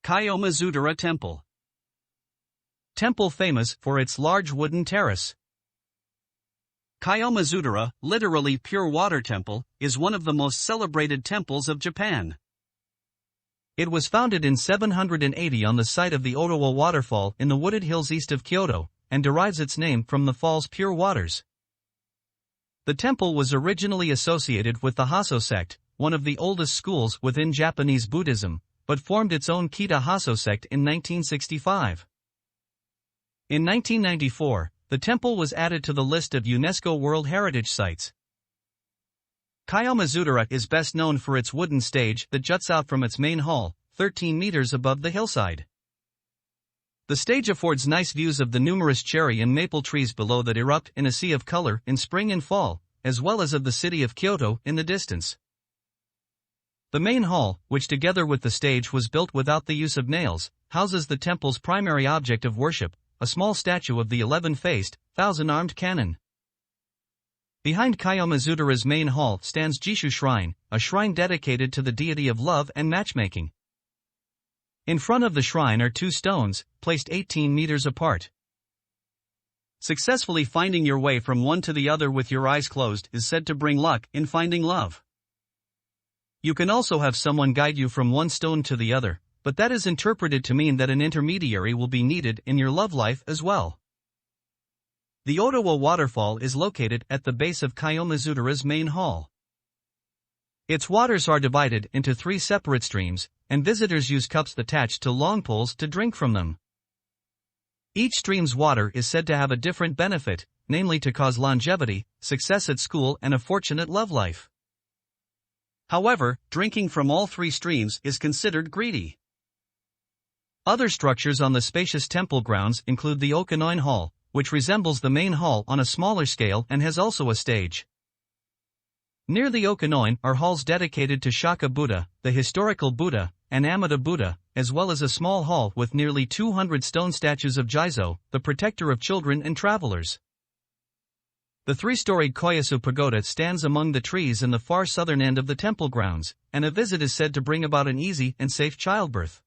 Kiyomizudera Temple. Temple famous for its large wooden terrace. Kiyomizudera, literally pure water temple, is one of the most celebrated temples of Japan. It was founded in 780 on the site of the Otowa waterfall in the wooded hills east of Kyoto, and derives its name from the fall's pure waters. The temple was originally associated with the Hasso sect, one of the oldest schools within Japanese Buddhism, but formed its own Kita Hasso sect in 1965. In 1994, the temple was added to the list of UNESCO World Heritage Sites. Kiyomizudera is best known for its wooden stage that juts out from its main hall, 13 meters above the hillside. The stage affords nice views of the numerous cherry and maple trees below that erupt in a sea of color in spring and fall, as well as of the city of Kyoto in the distance. The main hall, which together with the stage was built without the use of nails, houses the temple's primary object of worship, a small statue of the 11-faced, thousand-armed Kannon. Behind Kiyomizudera's main hall stands Jishu Shrine, a shrine dedicated to the deity of love and matchmaking. In front of the shrine are two stones, placed 18 meters apart. Successfully finding your way from one to the other with your eyes closed is said to bring luck in finding love. You can also have someone guide you from one stone to the other, but that is interpreted to mean that an intermediary will be needed in your love life as well. The Otowa waterfall is located at the base of Kiyomizudera's main hall. Its waters are divided into 3 separate streams, and visitors use cups attached to long poles to drink from them. Each stream's water is said to have a different benefit, namely to cause longevity, success at school and a fortunate love life. However, drinking from all 3 streams is considered greedy. Other structures on the spacious temple grounds include the Okanoin Hall, which resembles the main hall on a smaller scale and has also a stage. Near the Okanoin are halls dedicated to Shaka Buddha, the historical Buddha, and Amida Buddha, as well as a small hall with nearly 200 stone statues of Jizo, the protector of children and travelers. The 3-storied Koyasu Pagoda stands among the trees in the far southern end of the temple grounds, and a visit is said to bring about an easy and safe childbirth.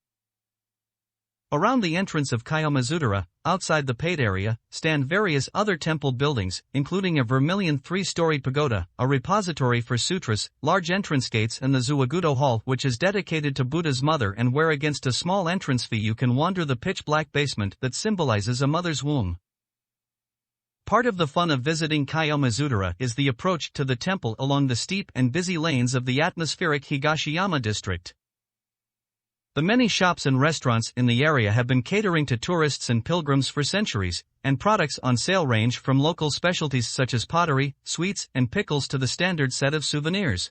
Around the entrance of Kiyomizudera, outside the paid area, stand various other temple buildings, including a vermilion 3-storied pagoda, a repository for sutras, large entrance gates and the Zuwagudo Hall, which is dedicated to Buddha's mother and where against a small entrance fee you can wander the pitch-black basement that symbolizes a mother's womb. Part of the fun of visiting Kiyomizudera is the approach to the temple along the steep and busy lanes of the atmospheric Higashiyama district. The many shops and restaurants in the area have been catering to tourists and pilgrims for centuries, and products on sale range from local specialties such as pottery, sweets, and pickles to the standard set of souvenirs.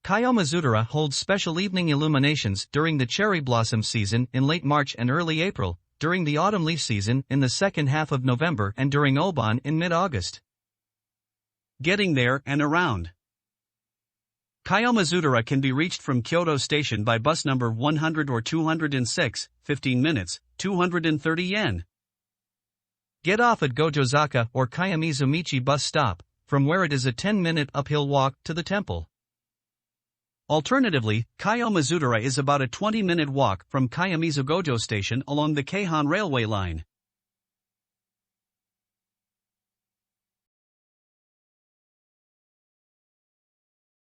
Kiyomizudera holds special evening illuminations during the cherry blossom season in late March and early April, during the autumn leaf season in the second half of November and during Obon in mid-August. Getting there and around. Kiyomizudera can be reached from Kyoto Station by bus number 100 or 206, 15 minutes, 230 yen. Get off at Gojozaka or Kiyomizu-michi bus stop, from where it is a 10-minute uphill walk to the temple. Alternatively, Kiyomizudera is about a 20-minute walk from Kiyomizu Gojo Station along the Keihan railway line.